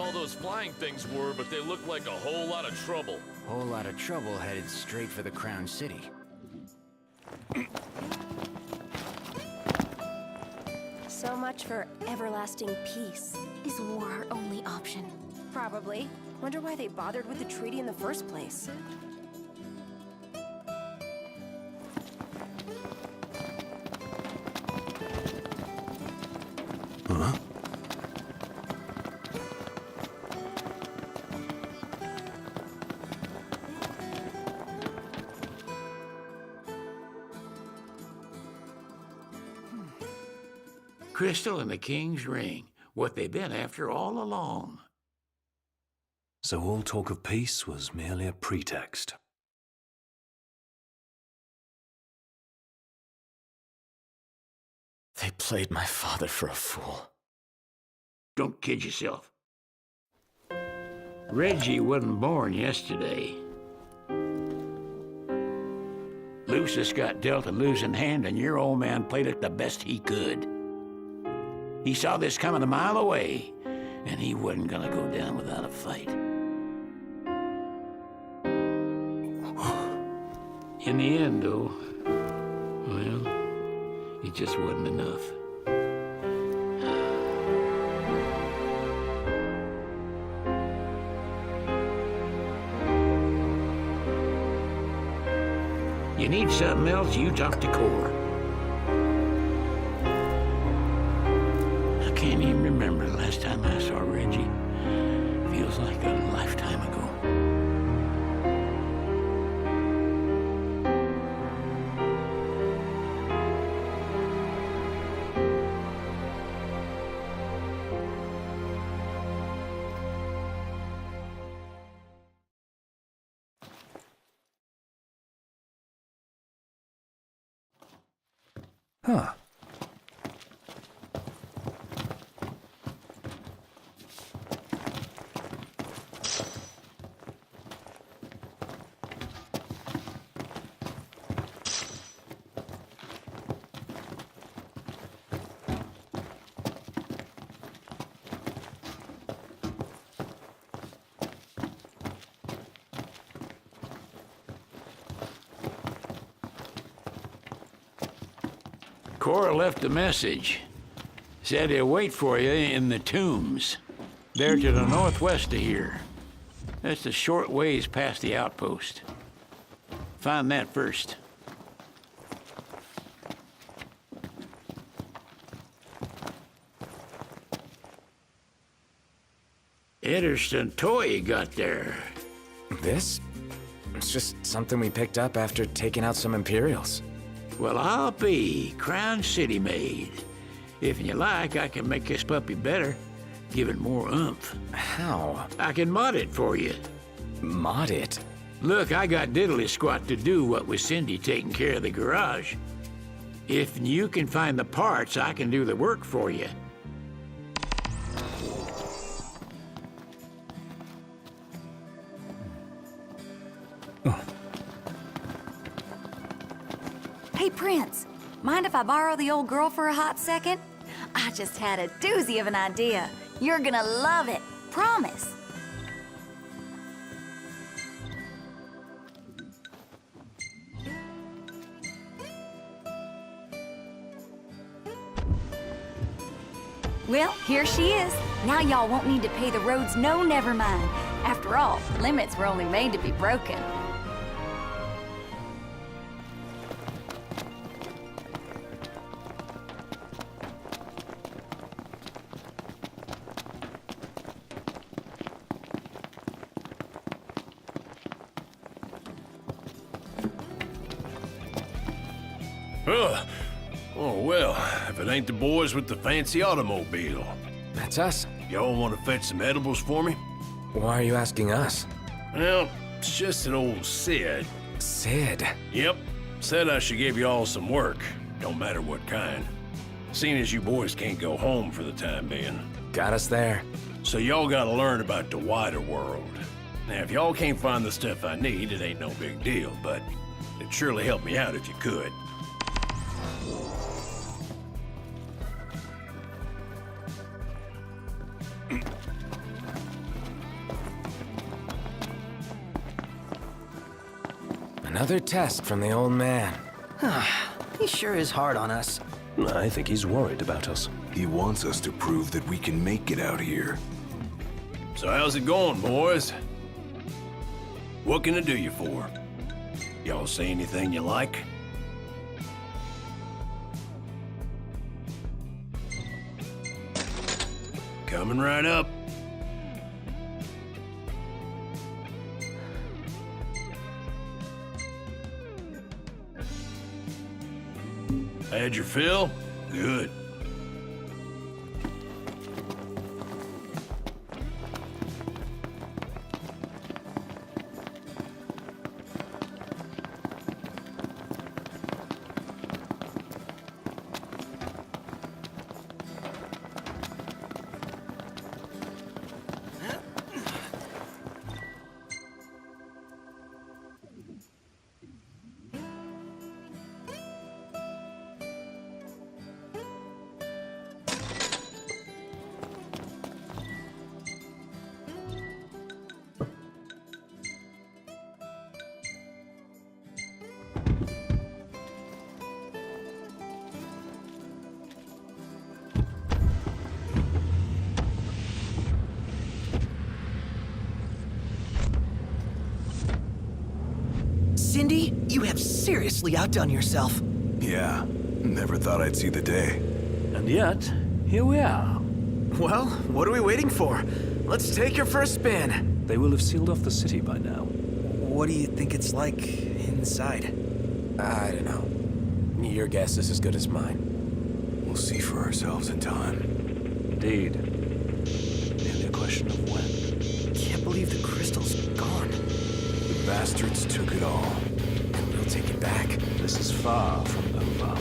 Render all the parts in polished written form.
hell those flying things were, but they looked like a whole lot of trouble. Whole lot of trouble headed straight for the Crown City. So much for everlasting peace. Is war our only option? Probably. Wonder why they bothered with the treaty in the first place. Huh? Crystal and the King's Ring. What they've been after all along. So all talk of peace was merely a pretext. They played my father for a fool. Don't kid yourself. Reggie wasn't born yesterday. Lucius got dealt a losing hand, and your old man played it the best he could. He saw this coming a mile away, and he wasn't gonna go down without a fight. In the end, though, well, it just wasn't enough. You need something else, you talk to Cor. I can't even remember the last time I saw Reggie. Feels like a lifetime ago. Huh. Cor left a message. Said he'll wait for you in the tombs. They're to the northwest of here. That's a short ways past the outpost. Find that first. Interesting toy you got there. This? It's just something we picked up after taking out some Imperials. Well, I'll be Crown City made. If you like, I can make this puppy better. Give it more oomph. How? I can mod it for you. Mod it? Look, I got diddly squat to do what with Cindy taking care of the garage. If you can find the parts, I can do the work for you. Hey, Prince, mind if I borrow the old girl for a hot second? I just had a doozy of an idea. You're gonna love it. Promise. Well, here she is. Now y'all won't need to pay the roads no never mind. After all, limits were only made to be broken. Oh, well, if it ain't the boys with the fancy automobile. That's us. Y'all want to fetch some edibles for me? Why are you asking us? Well, it's just an old Sid. Sid? Yep, said I should give y'all some work, don't matter what kind. Seeing as you boys can't go home for the time being. Got us there. So y'all gotta learn about the wider world. Now, if y'all can't find the stuff I need, it ain't no big deal, but it'd surely help me out if you could. Another test from the old man. He sure is hard on us. I think he's worried about us. He wants us to prove that we can make it out here. So how's it going, boys? What can I do you for? Y'all see anything you like? Coming right up. Had your fill? Good. Cindy, you have seriously outdone yourself. Yeah, never thought I'd see the day. And yet, here we are. Well, what are we waiting for? Let's take your first spin. They will have sealed off the city by now. What do you think it's like inside? I don't know. Your guess is as good as mine. We'll see for ourselves in time. Indeed. Merely a question of when. Can't believe the crystal's gone. The bastards took it all. And we'll take it back. This is far from over.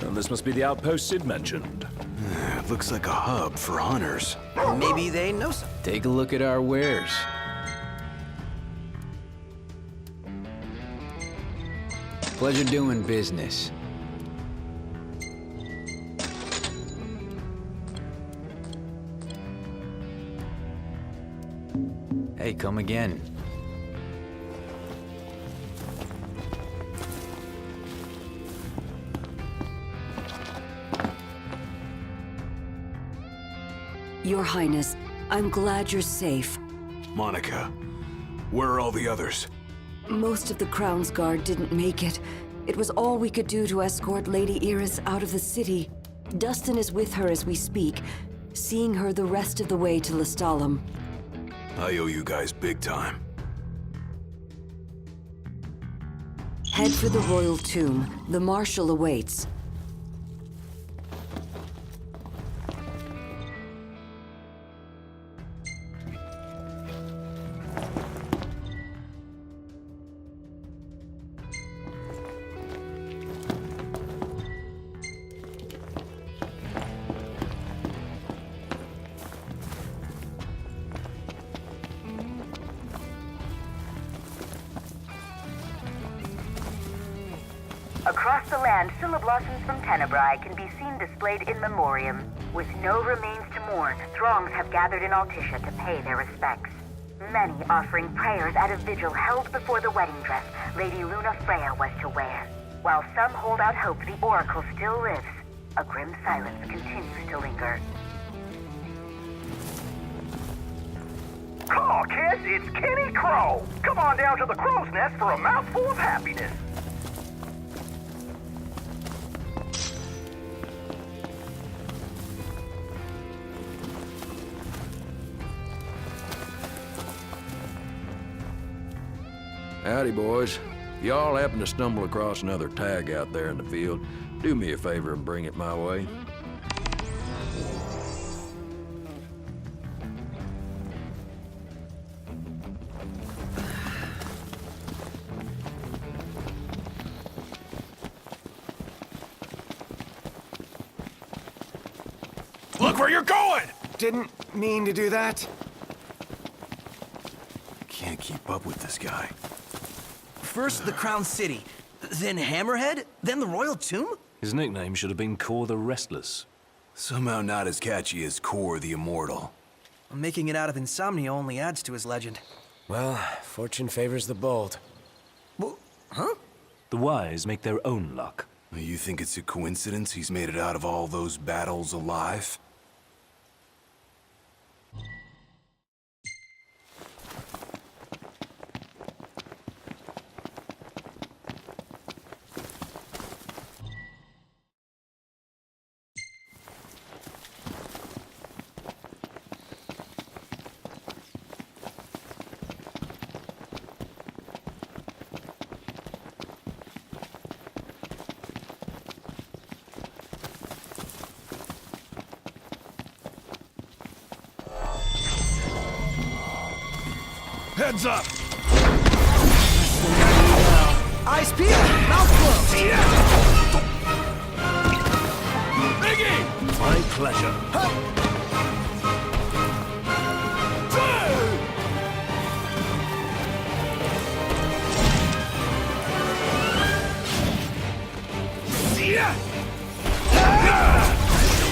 And this must be the outpost Sid mentioned. It looks like a hub for hunters. Maybe they know something. Take a look at our wares. Pleasure doing business. Hey, come again. Your Highness, I'm glad you're safe. Monica, where are all the others? Most of the Crown's Guard didn't make it. It was all we could do to escort Lady Iris out of the city. Dustin is with her as we speak, seeing her the rest of the way to Lestalem. I owe you guys big time. Head for the Royal Tomb. The Marshal awaits. Angela blossoms from Tenebrae can be seen displayed in memoriam. With no remains to mourn, throngs have gathered in Altissia to pay their respects. Many offering prayers at a vigil held before the wedding dress Lady Luna Freya was to wear. While some hold out hope the Oracle still lives, a grim silence continues to linger. Caw, kids, it's Kenny Crow! Come on down to the Crow's Nest for a mouthful of happiness! Howdy, boys. If y'all happen to stumble across another tag out there in the field, do me a favor and bring it my way. Look where you're going! Didn't mean to do that. Can't keep up with this guy. First the Crown City, then Hammerhead, then the Royal Tomb? His nickname should have been Cor the Restless. Somehow not as catchy as Cor the Immortal. Making it out of insomnia only adds to his legend. Well, fortune favors the bold. Well, huh? The wise make their own luck. You think it's a coincidence he's made it out of all those battles alive? Heads up! Eyes peeled, mouth closed! Biggie! My pleasure.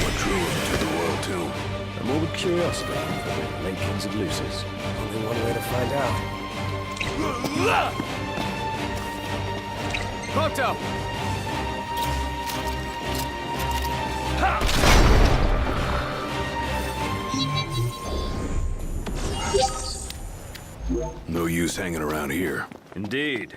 What drew him to the Royal Tomb? A morbid curiosity for the late kings of Lucis. Only one way to find out. Proto! No use hanging around here. Indeed.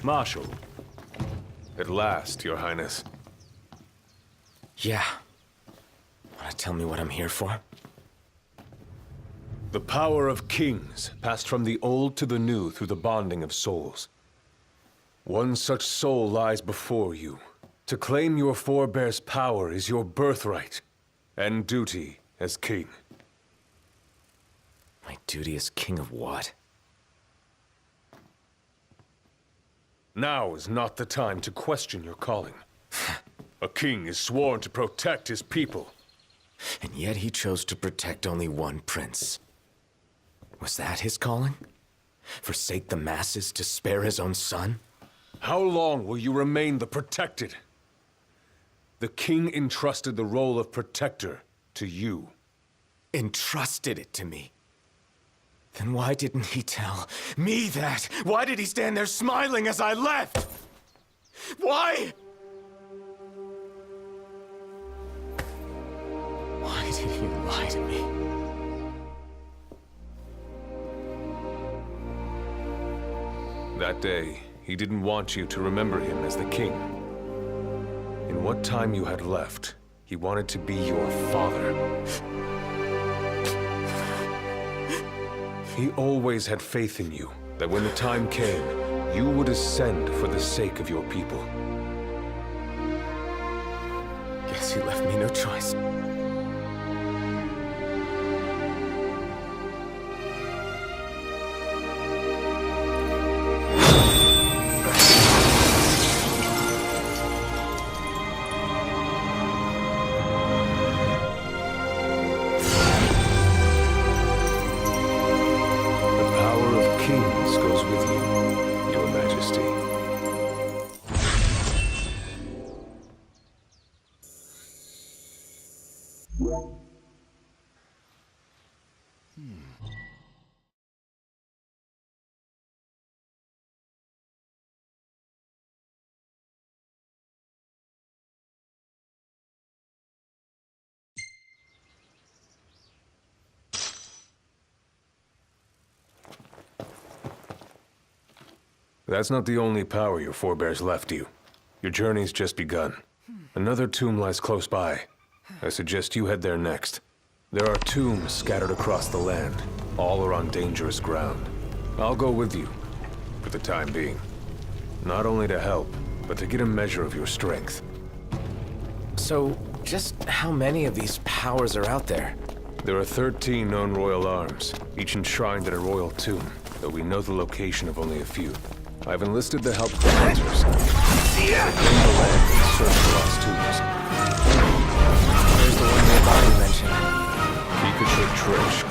Marshal. At last, Your Highness. Yeah. Wanna tell me what I'm here for? The power of kings passed from the old to the new through the bonding of souls. One such soul lies before you. To claim your forebear's power is your birthright and duty as king. My duty as king of what? Now is not the time to question your calling. A king is sworn to protect his people. And yet he chose to protect only one prince. Was that his calling? Forsake the masses to spare his own son? How long will you remain the protected? The king entrusted the role of protector to you. Entrusted it to me? Then why didn't he tell me that? Why did he stand there smiling as I left? Why? Why did he lie to me? That day, he didn't want you to remember him as the king. In what time you had left, he wanted to be your father. He always had faith in you, that when the time came, you would ascend for the sake of your people. Guess he left me no choice. That's not the only power your forebears left you. Your journey's just begun. Another tomb lies close by. I suggest you head there next. There are tombs scattered across the land. All are on dangerous ground. I'll go with you, for the time being. Not only to help, but to get a measure of your strength. So, just how many of these powers are out there? There are 13 known royal arms, each enshrined in a royal tomb, though we know the location of only a few. I've enlisted the help of the hunters. They claim the land and search for lost tombs. There's the one nearby you mentioned. Pikachu Trish.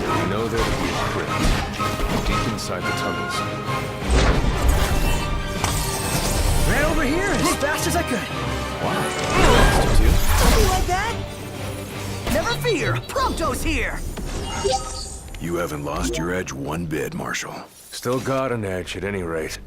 We know there to be a crypt, deep inside the tunnels. Ran over here as fast as I could. Why? Did you? Something like that? Never fear, Prompto's here! You haven't lost your edge one bit, Marshal. Still got an edge at any rate.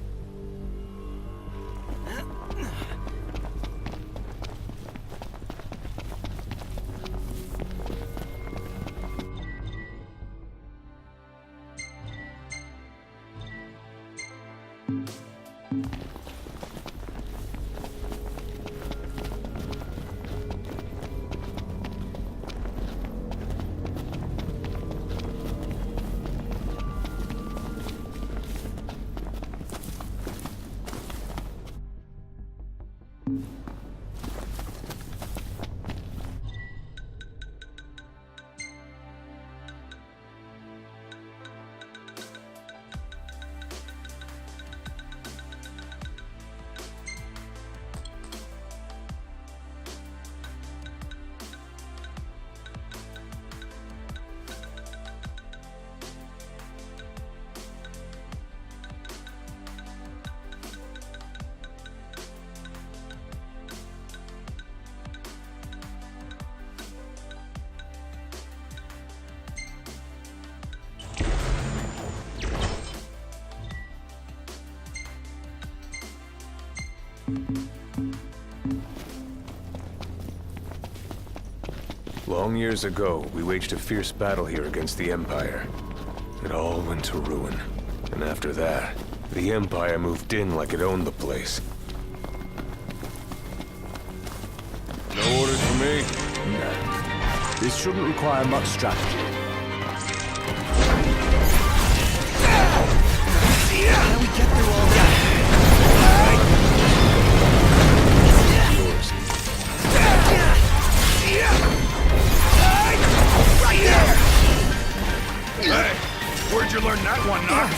Long years ago, we waged a fierce battle here against the Empire. It all went to ruin. And after that, the Empire moved in like it owned the place. No orders for me? No. This shouldn't require much strategy. How do we get through all that? Right there! Hey, where'd you learn that one, Knock?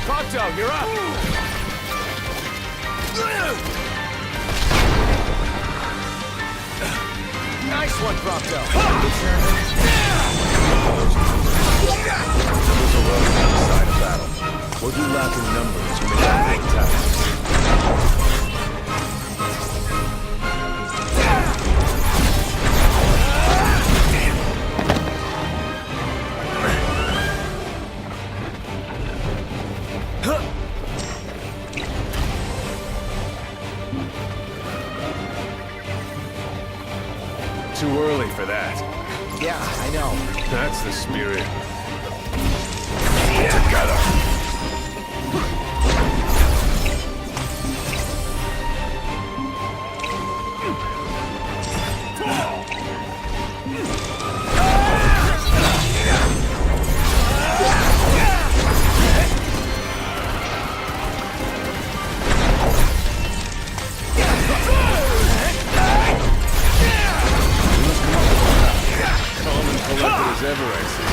Prompto, you're up! Nice one, Prompto! There's a road on the side of battle. We'll do lack in numbers to make our big tasks. Yeah, I know. That's the spirit. Together. As ever, I see.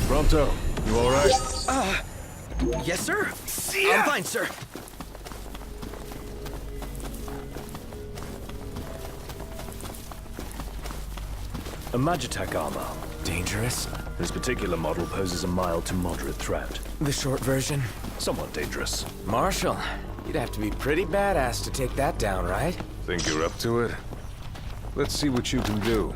Prompto, you all right? Yes, sir? I'm fine, sir. A Magitech armor. Dangerous? This particular model poses a mild to moderate threat. The short version? Somewhat dangerous. Marshall, you'd have to be pretty badass to take that down, right? Think you're up to it? Let's see what you can do.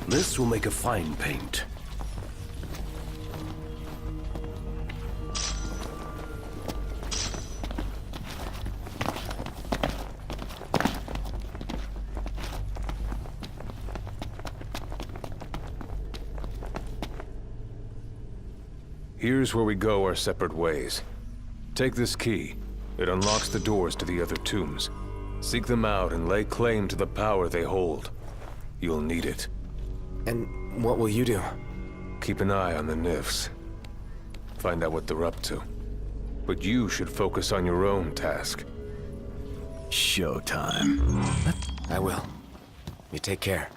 This will make a fine paint. Here's where we go our separate ways. Take this key. It unlocks the doors to the other tombs. Seek them out and lay claim to the power they hold. You'll need it. And what will you do? Keep an eye on the Nifs. Find out what they're up to. But you should focus on your own task. Showtime. I will. You take care.